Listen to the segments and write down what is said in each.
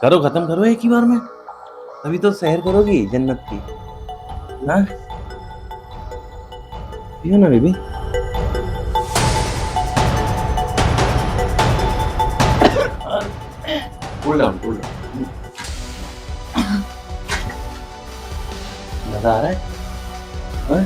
करो, खत्म करो एक ही बार में। तभी तो सैर करोगी जन्नत की। हाँ, पियो ना baby. Cool down, cool down. मजा आ रहा है? हाँ?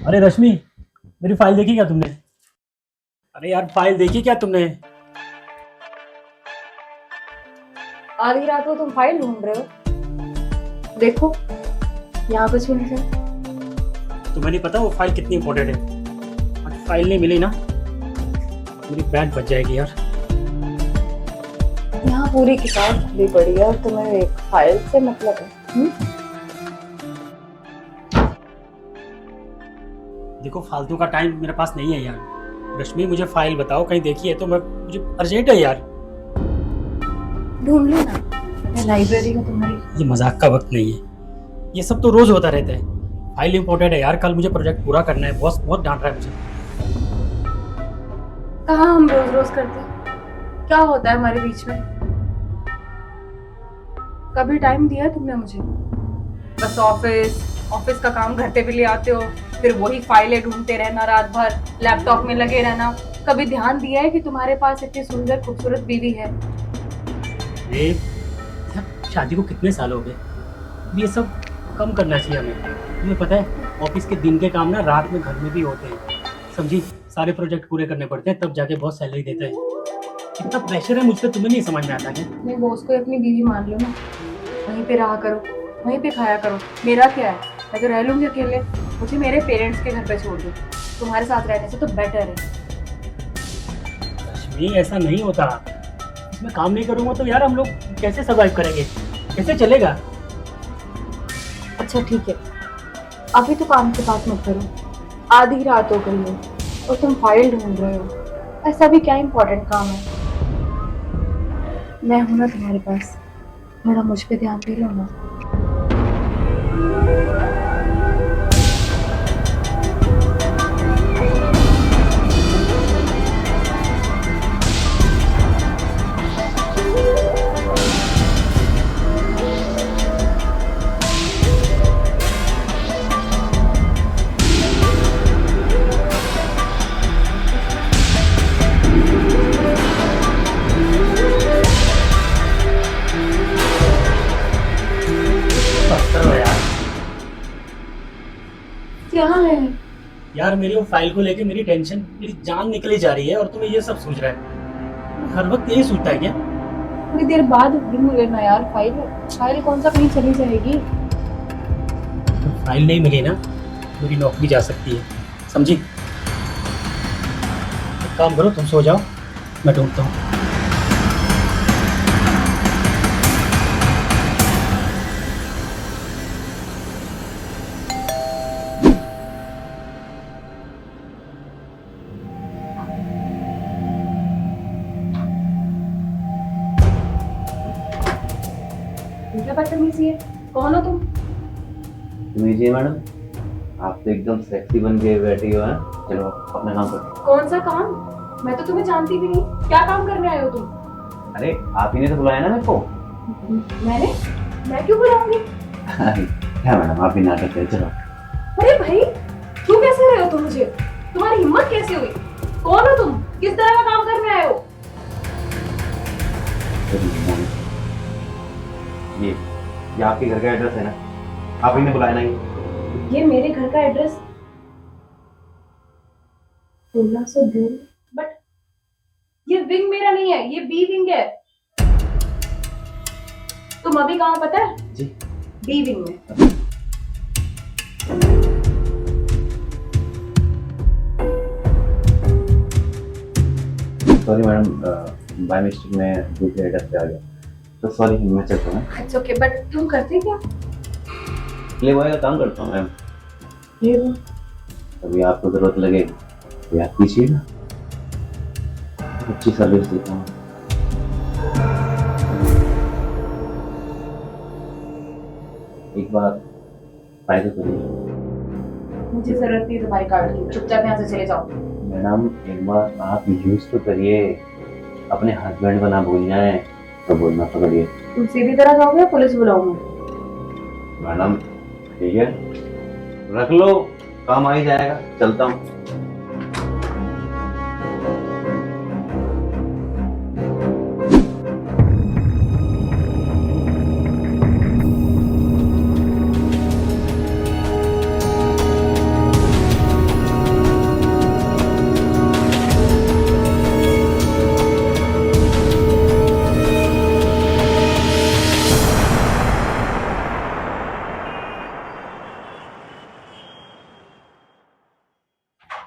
अरे रश्मि, मेरी फाइल देखी क्या तुमने? अरे यार, फाइल देखी क्या तुमने? आधी रात को तुम फाइल ढूंढ रहे हो? देखो, यहाँ कुछ भी नहीं है। तुम्हें नहीं पता वो फाइल कितनी इंपॉर्टेंट है। अगर फाइल नहीं मिली ना, मेरी बैंड बच जाएगी यार। यहाँ पूरी किताब खुली पड़ी है और तुम्हें एक फाइल से मतलब है? देखो, फालतू का टाइम मेरे पास नहीं है यार। रश्मि, मुझे फाइल बताओ, कहीं देखी है तो मुझे अर्जेंट है यार। ढूंढ लो ना, मैं लाइब्रेरी में तुम्हारी। ये मजाक का वक्त नहीं है। ये सब तो रोज होता रहता है। फाइल इंपॉर्टेंट है यार, कल मुझे प्रोजेक्ट पूरा करना है। बॉस बहुत डांट रहा है मुझे। कहाँ हम रोज रोज करते हैं? क्या होता है हमारे बीच में? कभी टाइम दिया है तुमने मुझे? बस ऑफिस का काम घर पे भी ले आते हो, फिर वही फाइलें ढूंढते रहना, रात भर लैपटॉप में लगे रहना। कभी ध्यान दिया है कि तुम्हारे पास इतनी सुंदर खूबसूरत बीवी है? अरे यार, शादी को कितने साल हो गए। ये सब कम करना चाहिए हमें। तुम्हें पता है, ऑफिस के दिन के काम ना रात में घर में भी होते हैं। समझी, सारे प्रोजेक्ट पूरे करने पड़ते हैं, तब जाके बहुत सैलरी देते हैं। कितना प्रेशर है मुझ पे, तुम्हें नहीं समझ में आता क्या? अपने बॉस को अपनी बीवी मान लो ना, वहीं पे रहा करो, वहीं पे खाया करो। मेरा क्या है, मैं तो रह लूंगी अकेले। मुझे मेरे पेरेंट्स के घर पे छोड़ दो, तुम्हारे साथ रहने से तो बेटर है। रश्मि, ऐसा नहीं होता। इसमें काम नहीं करूंगा तो यार हम लोग कैसे सर्वाइव करेंगे, कैसे चलेगा? अच्छा ठीक है, अभी तो काम की बात मत करो। आधी रात हो गई है और तुम फाइल ढूंढ रहे हो। ऐसा भी क्या इम्पोर्टेंट काम है? मैं हूं ना तुम्हारे पास, थोड़ा मुझ पे ध्यान दे लो ना। करो यार। क्या है? यार, मेरी वो फाइल को लेके मेरी टेंशन, मेरी जान निकली जा रही है और तुम्हें ये सब सोच रहा है। हर वक्त यही सोचता है क्या? थोड़ी देर बाद ढूंढ लेना यार। फाइल फाइल कौन सा कहीं चली जाएगी? फाइल नहीं मिली ना, मेरी नौकरी जा सकती है। समझी? एक काम करो, तुम सो जाओ, मैं ढूंढता हूँ। क्या बदतमीजी है? कौन हो तुम? लीजिए मैडम, आप तो एकदम सेक्सी बन के बैठी हो। हैं, चलो अपना काम करो। कौन सा काम? मैं तो तुम्हें जानती भी नहीं, क्या काम करने आए हो तुम? अरे आप ही ने तो बुलाया ना मेरे को। मैं क्यों बुलाऊंगी? अरे क्या मैडम, आप भी नाटक करें, चलो। अरे भाई, क्यों कैसे रहे हो तुम मुझे? तुम्हारी हिम्मत कैसे हुई? कौन हो तुम? किस तरह का काम करने आए हो? ये आपके घर का एड्रेस है ना, आप ही ने बुलाया ना ये मेरे घर का एड्रेस 1602, बट ये विंग मेरा नहीं है, ये बी विंग है। तुम अभी कहाँ पता है? जी। बी विंग में। सॉरी मैडम, बाय मिस्टेक में दूसरे एड्रेस पे आ गया, तो सॉरी, मैं चलता हूँ। इट्स ओके, बट तुम करते क्या? ले बॉय का काम करता हूँ मैम। ये वो कभी आपको जरूरत लगे तो याद कीजिएगा, अच्छी सर्विस देता हूँ। एक बार ट्राई तो करिए। मुझे जरूरत नहीं तुम्हारी कार्ड की, चुपचाप यहाँ से चले जाओ। मैडम एक बार आप यूज तो करिए, अपने हस्बैंड को ना भूल जाए तो बोलना पकड़िए। तुम सीधी तरह जाओगे या पुलिस बुलाऊंगा? मैडम ठीक है, रख लो, काम आ ही जाएगा, चलता हूँ।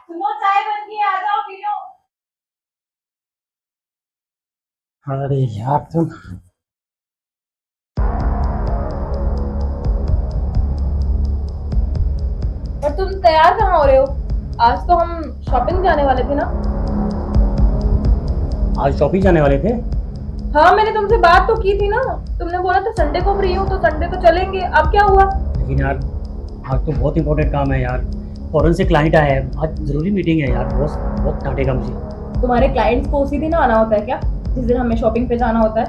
सुनो, चाय बन गई, आ जाओ पी लो। अरे यार तुम, और तुम तैयार कहाँ हो रहे हो? आज तो हम शॉपिंग जाने वाले थे ना? आज शॉपिंग जाने वाले थे। हाँ, मैंने तुमसे बात तो की थी ना, तुमने बोला था संडे को फ्री हूँ तो संडे को चलेंगे। अब क्या हुआ? लेकिन यार आज तो बहुत इंपॉर्टेंट काम है यार, फॉरेन से क्लाइंट आया है, आज जरूरी मीटिंग है यार, बॉस बहुत डांटेगा मुझे। तुम्हारे क्लाइंट्स को उसी दिन आना होता है क्या, जिस दिन हमें शॉपिंग पे जाना होता है?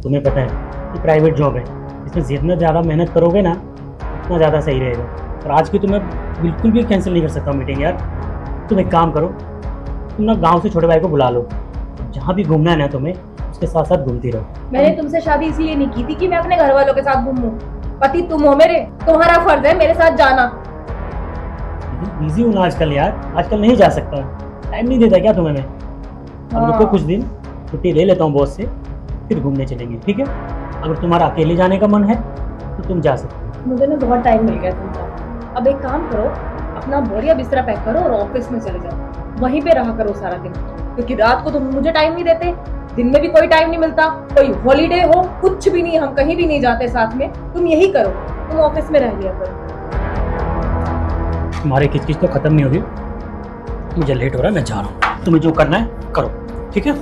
तुम्हें पता है कि प्राइवेट जॉब है, इसमें जितना ज़्यादा मेहनत करोगे ना उतना ज़्यादा सही रहेगा। और आज की तुम्हें बिल्कुल भी कैंसिल नहीं कर सकता मीटिंग यार। तुम एक काम करो, तुम ना गांव से छोटे भाई को बुला लो, जहाँ भी घूमना है ना तुम्हें उसके साथ साथ घूमती रहो। मैंने तुमसे शादी इसलिए नहीं की थी कि मैं अपने घर वालों के साथ घूमूं। पति तुम हो मेरे, तुम्हारा फर्ज है मेरे साथ जाना। बिजी हूँ ना आजकल यार, आजकल नहीं जा सकता, टाइम नहीं देता क्या तुम्हें मैं? अब रुको, कुछ दिन छुट्टी ले लेता हूँ बॉस से, फिर घूमने चलेंगे, ठीक है? अगर तुम्हारा अकेले जाने का मन है तो तुम जा सकते हो। मुझे ना बहुत टाइम मिल गया तुमसे। अब एक काम करो, अपना बोरिया बिस्तरा पैक करो और ऑफिस में चले जाओ, वहीं पे रहा करो सारा दिन, क्योंकि रात को तुम मुझे टाइम नहीं देते, दिन में भी कोई टाइम नहीं मिलता, कोई हॉलीडे हो कुछ भी नहीं, हम कहीं भी नहीं जाते साथ में। तुम यही करो, तुम ऑफिस में रह लिया करो। तुम्हारी किचकिच तो खत्म नहीं होगी, मुझे लेट हो रहा है, मैं जा रहा हूँ, तुम्हें जो करना है करो, ठीक है?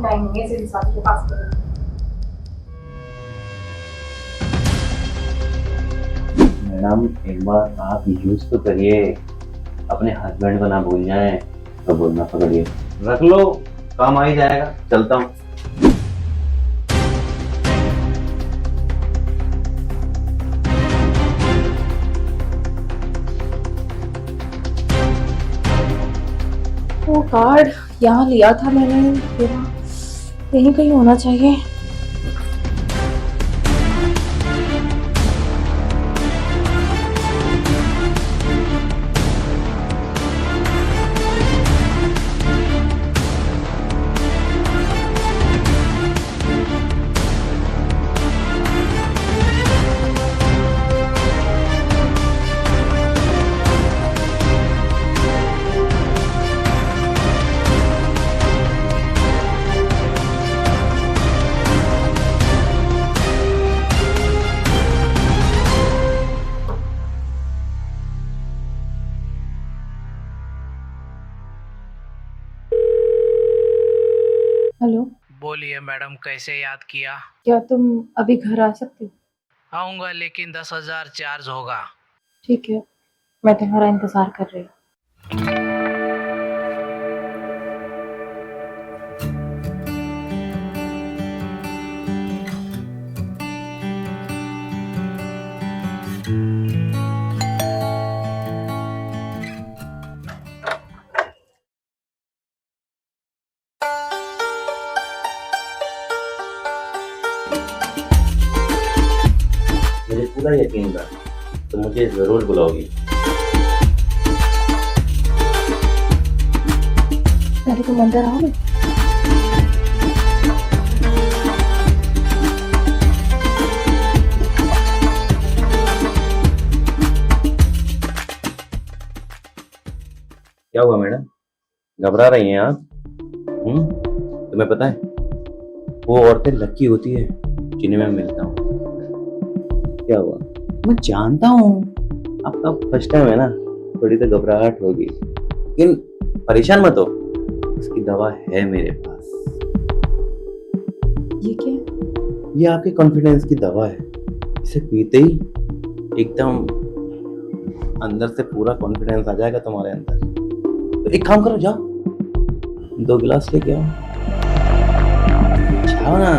टाइम है से इंसान के पास करो। मैडम एक बार आप यूज तो करिए, अपने हस्बैंड को ना भूल जाए तो बोलना पकड़िए। रख लो, काम आ ही जाएगा, चलता हूँ। वो कार्ड यहाँ लिया था मैंने, तेरा यहीं कहीं होना चाहिए। हेलो। बोलिए मैडम, कैसे याद किया? क्या तुम अभी घर आ सकते हो? आऊँगा, लेकिन 10,000 चार्ज होगा। ठीक है, मैं तुम्हारा इंतजार कर रही हूँ। मुझे पूरा यकीन था तो मुझे जरूर बुलाओगी। पहले तुम अंदर आओगे। क्या हुआ मैडम, घबरा रही हैं आप? तुम्हें पता है वो औरतें लकी होती है जिन्हें मैं मिलता हूँ। क्या हुआ, मैं जानता हूँ आपका फर्स्ट टाइम है ना, थोड़ी तो घबराहट होगी, लेकिन परेशान मत हो, इसकी दवा है मेरे पास। ये क्या है? ये आपके कॉन्फिडेंस की दवा है। इसे पीते ही एकदम अंदर से पूरा कॉन्फिडेंस आ जाएगा तुम्हारे अंदर। तो एक काम करो, जाओ 2 गिलास लेके आओ, जाओ ना।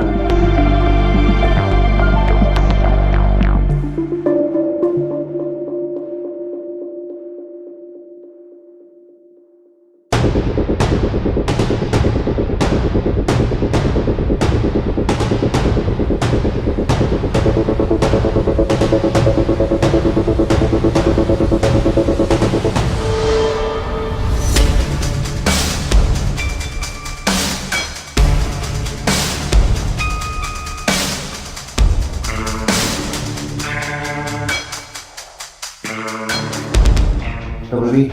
तो भी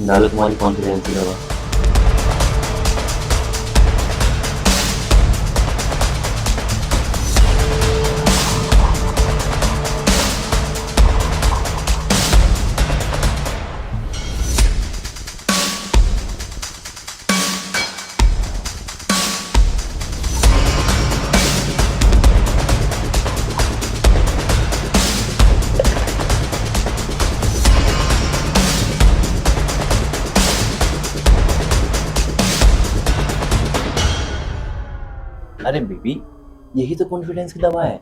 डालो तुम्हारी कॉन्फिडेंस की दवा। अरे बेबी, यही तो कॉन्फिडेंस की दवा है।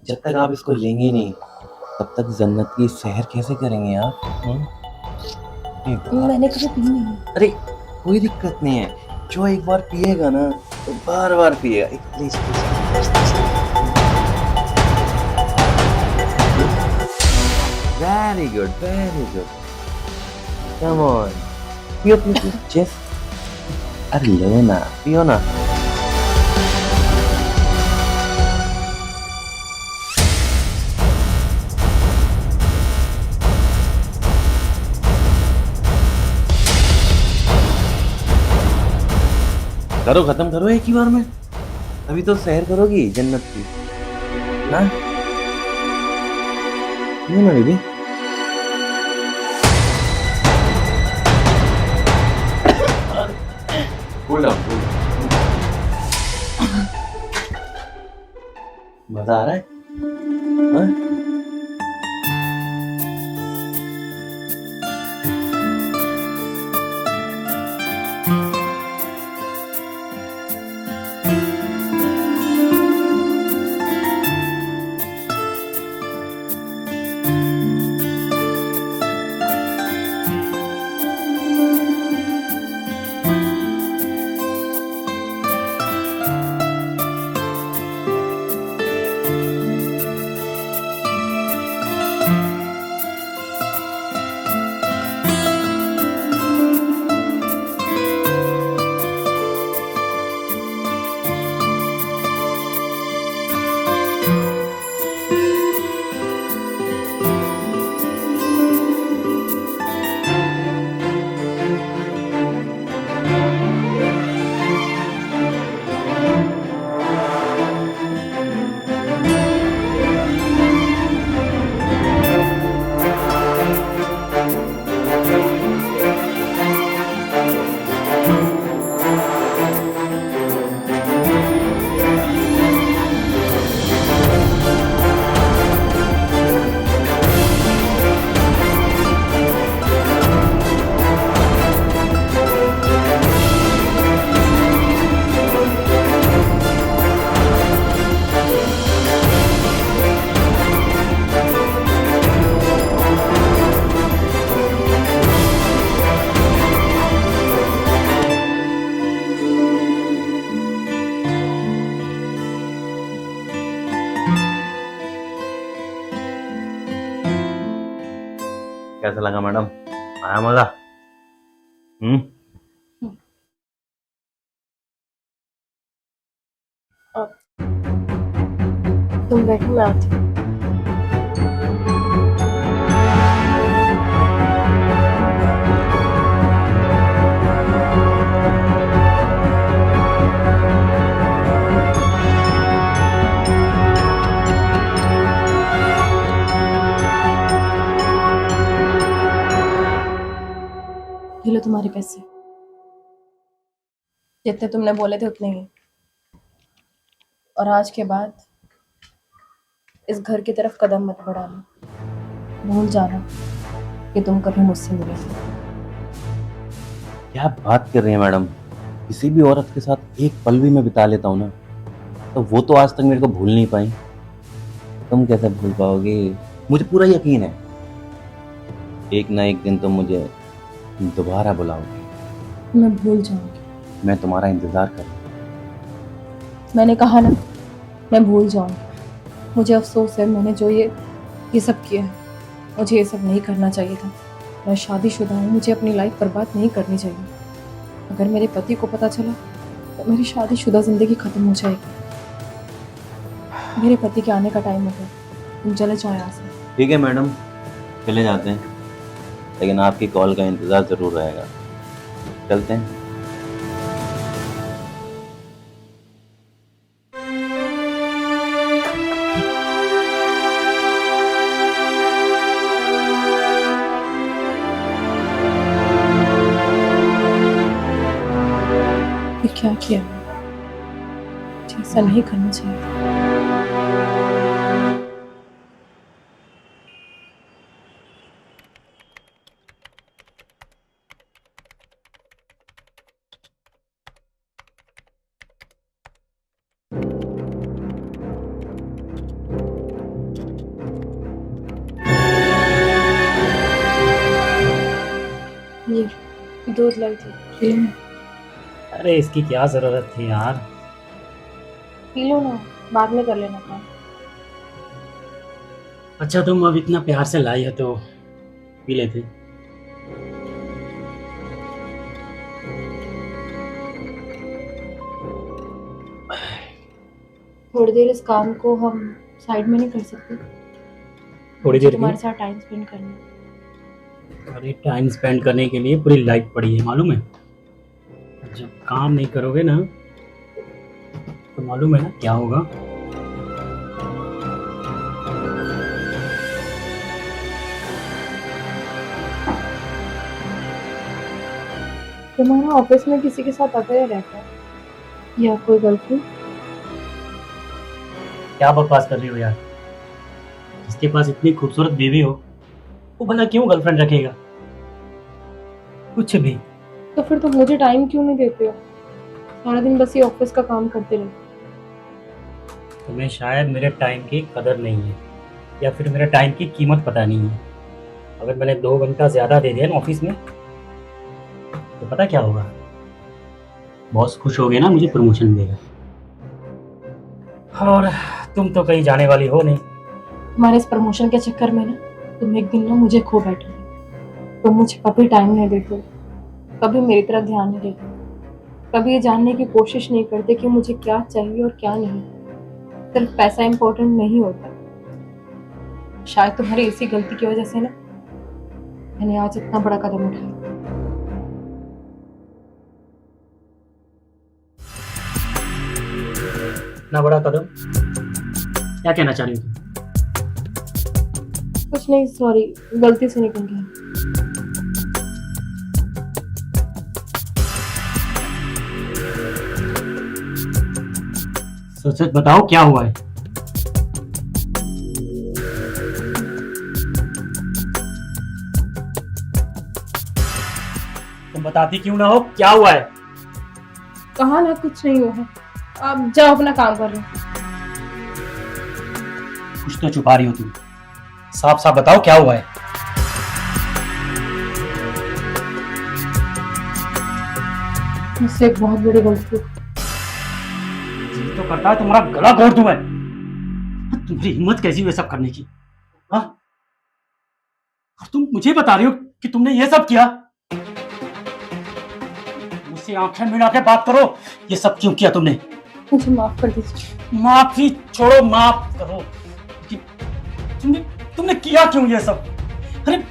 जब तक आप इसको लेंगे नहीं तब तक जन्नत की सैर कैसे करेंगे आप? मैंने कभी पी नहीं। अरे कोई दिक्कत नहीं है, जो एक बार पिएगा ना तो बार बार पिएगा। Please very good very good, come on, पियो पियो पियो, जस्ट अरे लो ना, पियो ना। करो, खत्म करो एक ही बार में, तभी तो सैर करोगी जन्नत की ना। ये ना बेबी, कूल डाउन, मजा आ रहा है? हाँ? कैसा लगा मैडम? आया मजा? तुम बैठो, मैं आती हूँ। ये लो तुम्हारे पैसे, जितने तुमने बोले थे उतने ही। और आज के बाद इस घर की तरफ कदम मत बढ़ाना। भूल जाना कि तुम कभी मुझसे मिले। क्या बात कर रही है मैडम? किसी भी औरत के साथ एक पल भी मैं बिता लेता हूँ ना, तो वो तो आज तक मेरे को भूल नहीं पाई। तुम कैसे भूल पाओगे? मुझे पूरा यकीन है एक ना एक दिन तुम मुझे दोबारा बुलाओगे। मैं भूल जाऊंगी। मैं तुम्हारा इंतजार करूँ। मैंने कहा ना, मैं भूल जाऊंगी। मुझे अफसोस है मैंने जो ये सब किया है। मुझे ये सब नहीं करना चाहिए था। मैं शादीशुदा हूँ, मुझे अपनी लाइफ बर्बाद नहीं करनी चाहिए। अगर मेरे पति को पता चला तो मेरी शादीशुदा जिंदगी खत्म हो जाएगी। मेरे पति के आने का टाइम हो गया, तुम चले जाओ यहाँ से। ठीक है मैडम, चले जाते हैं, लेकिन आपकी कॉल का इंतज़ार ज़रूर रहेगा। चलते हैं। ये क्या किया मैंने? ऐसा नहीं करना चाहिए था। ये दूध लाई थी, पी लो। अरे इसकी क्या ज़रूरत थी यार? पी लो ना, बाद में कर लेना काम। अच्छा तुम अब इतना प्यार से लाई है तो पी लेते। थोड़ी देर इस काम को हम साइड में नहीं कर सकते? थोड़ी देर तुम्हारे साथ टाइम स्पेंड करना। अरे टाइम स्पेंड करने के लिए पूरी लाइफ पड़ी है, मालूम है? जब काम नहीं करोगे ना तो मालूम है ना क्या होगा? तुम्हारा ऑफिस में किसी के साथ अफेयर रहता है या कोई गर्लफ्रेंड? क्या बकवास कर रही हो यार? जिसके पास इतनी खूबसूरत बीवी हो वो भला क्यों गर्लफ्रेंड रखेगा? कुछ भी। तो फिर तुम मुझे टाइम क्यों नहीं देते हो? सारा दिन बस ये ऑफिस का काम करते रहो। तुम्हें शायद मेरे टाइम की कदर नहीं है या फिर मेरे टाइम की कीमत पता नहीं है। अगर मैंने 2 घंटा ज़्यादा दे दिया ना ऑफिस में तो पता क्या होगा? बॉस खुश हो गए ना, मुझे प्रमोशन देगा। और तुम तो कहीं जाने वाली हो नहीं। तुम्हारे इस प्रमोशन के चक्कर में ना तुम एक दिन ना मुझे खो बैठोगे। तुम मुझे कभी टाइम नहीं देते, कभी मेरी तरफ ध्यान नहीं देते, कभी ये जानने की कोशिश नहीं करते कि मुझे क्या चाहिए और क्या नहीं। सिर्फ पैसा इम्पोर्टेंट नहीं होता। शायद तुम्हारी इसी गलती की वजह से ना मैंने आज इतना बड़ा कदम उठाया। इतना बड़ा कदम? क्या कहना चाह रही हो तुम? कुछ नहीं, सॉरी, गलती से निकल गया। सच सच बताओ क्या हुआ है? तुम बताती क्यों ना हो क्या हुआ है? कहा ना कुछ नहीं हुआ है। आप जाओ अपना काम कर लो। कुछ तो छुपा रही हो तुम। साफ साफ बताओ क्या हुआ है? मुझसे एक बहुत बड़ी गलती हुई। जी तो करता है तुम्हारा गला घोट दूं मैं। तुम्हारी हिम्मत कैसी हुई सब करने की? हाँ? और तुम मुझे बता रही हो कि तुमने ये सब किया? मुझसे आंखें मिला के बात करो, ये सब क्यों किया तुमने? मुझे माफ कर दीजिए। माफी छोड़ो, माफ करो। कि तुमने तुमने किया क्यों ये सब? अरे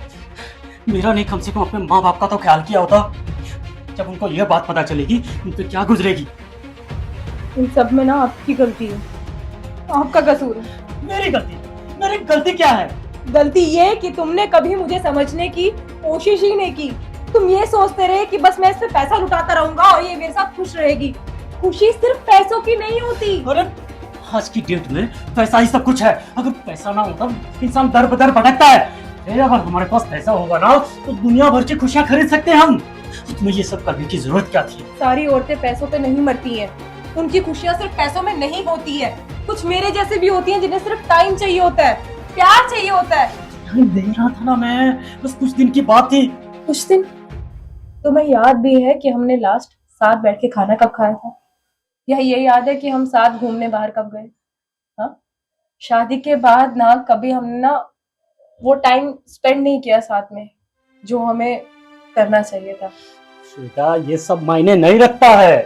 मेरा नहीं, कम से कम अपने माँ बाप का तो ख्याल किया होता। जब उनको ये बात पता चलेगी उन पे क्या गुजरेगी। इन सब में ना आपकी गलती है, आपका कसूर है। मेरी गलती? मेरी गलती क्या है? गलती ये कि तुमने कभी मुझे समझने की कोशिश ही नहीं की। तुम ये सोचते रहे कि बस मैं इससे पैसा लुटाता रहूंगा और ये मेरे साथ खुश रहेगी। खुशी सिर्फ पैसों की नहीं होती। अरे आज की डेट में पैसा ही सब कुछ है। अगर पैसा ना होता इंसान दर बदर भटकता है। अरे अगर हमारे पास पैसा होगा ना तो दुनिया भर की खुशियां खरीद सकते हैं हम। तुम्हें ये सब करने की जरूरत क्या थी? सारी औरतें पैसों पे नहीं मरती हैं। उनकी खुशियां सिर्फ पैसों में नहीं होती है। कुछ मेरे जैसे भी होती हैं जिन्हें सिर्फ टाइम चाहिए होता है, प्यार चाहिए होता है। टाइम दे रहा था ना मैं, बस कुछ दिन की बात थी। कुछ दिन? तुम्हें याद भी है कि हमने लास्ट साथ बैठ के खाना कब खाया था? या ये याद है कि हम साथ घूमने बाहर कब गए? हाँ, शादी के बाद ना कभी हमने ना वो टाइम स्पेंड नहीं किया साथ में जो हमें करना चाहिए था। श्वेता, ये सब मायने नहीं रखता है।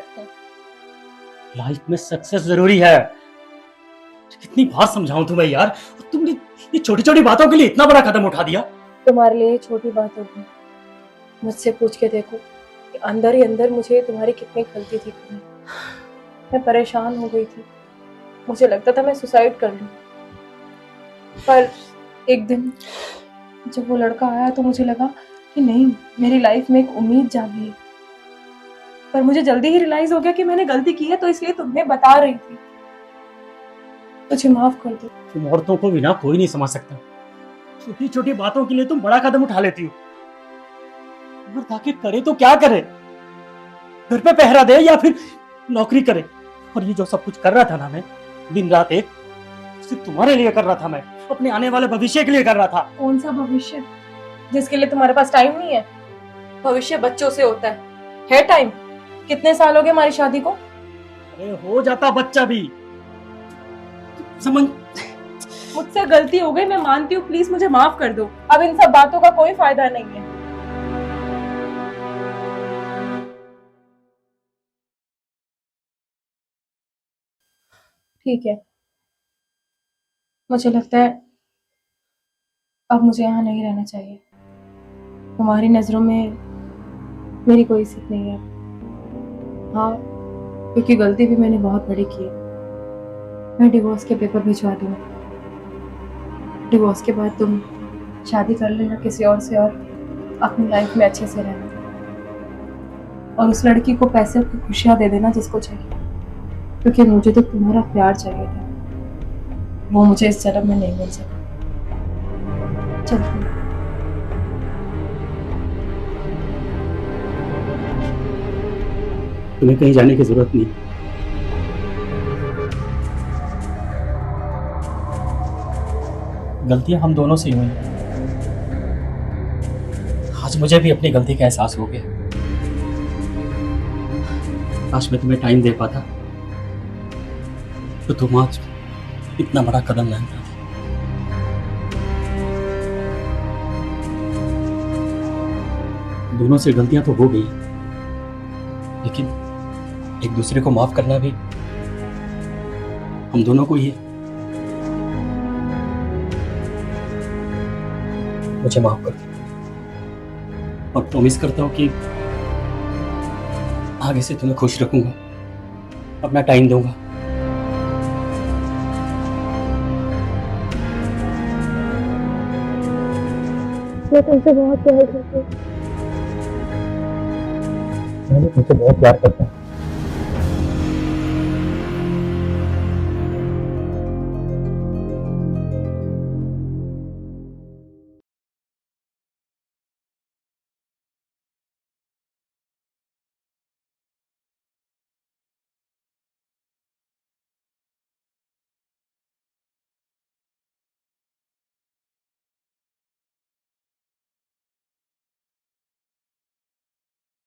लाइफ में सक्सेस जरूरी है। कितनी बार समझाऊं तुम्हें यार, तुमने ये छोटी छोटी बातों के लिए इतना बड़ा कदम उठा दिया। तुम्हारे लिए छोटी बात होगी। मुझसे पूछ के देखो कि अंदर ही अंदर मुझे तुम्हारी कितनी खलती थी। मैं परेशान हो गई थी। मुझे लगता था मैं सुसाइड कर लूं। पर एक दिन जब वो लड़का आया तो मुझे लगा कि नहीं, मेरी लाइफ में एक उम्मीद जागी है। पर मुझे जल्दी ही रियलाइज हो गया कि मैंने गलती की है, तो इसलिए तुम्हें बता रही थी। मुझे माफ कर दो। तुम औरतों को बिना कोई नहीं समझ सकता। छोटी छोटी बातों के लिए तुम बड़ा कदम उठा लेती हो। और ताकि करे तो क्या करे? घर पे पहरा दे या फिर नौकरी करे? और ये जो सब कुछ कर रहा था ना मैं, दिन रात एक, सिर्फ तुम्हारे लिए कर रहा था। मैं अपने आने वाले भविष्य के लिए कर रहा था। कौन सा भविष्य जिसके लिए तुम्हारे पास टाइम नहीं है? भविष्य बच्चों से होता है टाइम? कितने साल हो गए हमारी शादी को? अरे हो जाता बच्चा भी। समझ, मुझसे गलती हो गई, मैं मानती हूँ। प्लीज मुझे माफ कर दो। अब इन सब बातों का कोई फायदा नहीं है। ठीक है, मुझे लगता है अब मुझे यहाँ नहीं रहना चाहिए। तुम्हारी नजरों में मेरी कोई इज्जत नहीं है। हाँ, क्योंकि गलती भी मैंने बहुत बड़ी की है। मैं डिवोर्स के पेपर भिजवा दूंगी। डिवोर्स के बाद तुम शादी कर लेना किसी और से और अपनी लाइफ में अच्छे से रहना। और उस लड़की को पैसे की खुशियाँ दे देना जिसको चाहिए, क्योंकि मुझे तो तुम्हारा प्यार चाहिए था। वो मुझे इस जन्म में नहीं मिल सका। चलती हूँ। तुम्हें कहीं जाने की जरूरत नहीं। गलतियां हम दोनों से ही हुई। आज मुझे भी अपनी गलती का एहसास हो गया। काश मैं तुम्हें टाइम दे पाता तो तुम आज इतना बड़ा कदम ना उठाती। दोनों से गलतियां तो हो गई, लेकिन एक दूसरे को माफ करना भी हम दोनों को ही है। मुझे माफ कर दो और प्रॉमिस करता हूं कि आगे से तुम्हें खुश रखूंगा, अपना टाइम दूंगा। मैं तुमसे बहुत प्यार करती हूँ। मैं तुमसे बहुत प्यार करता हूँ।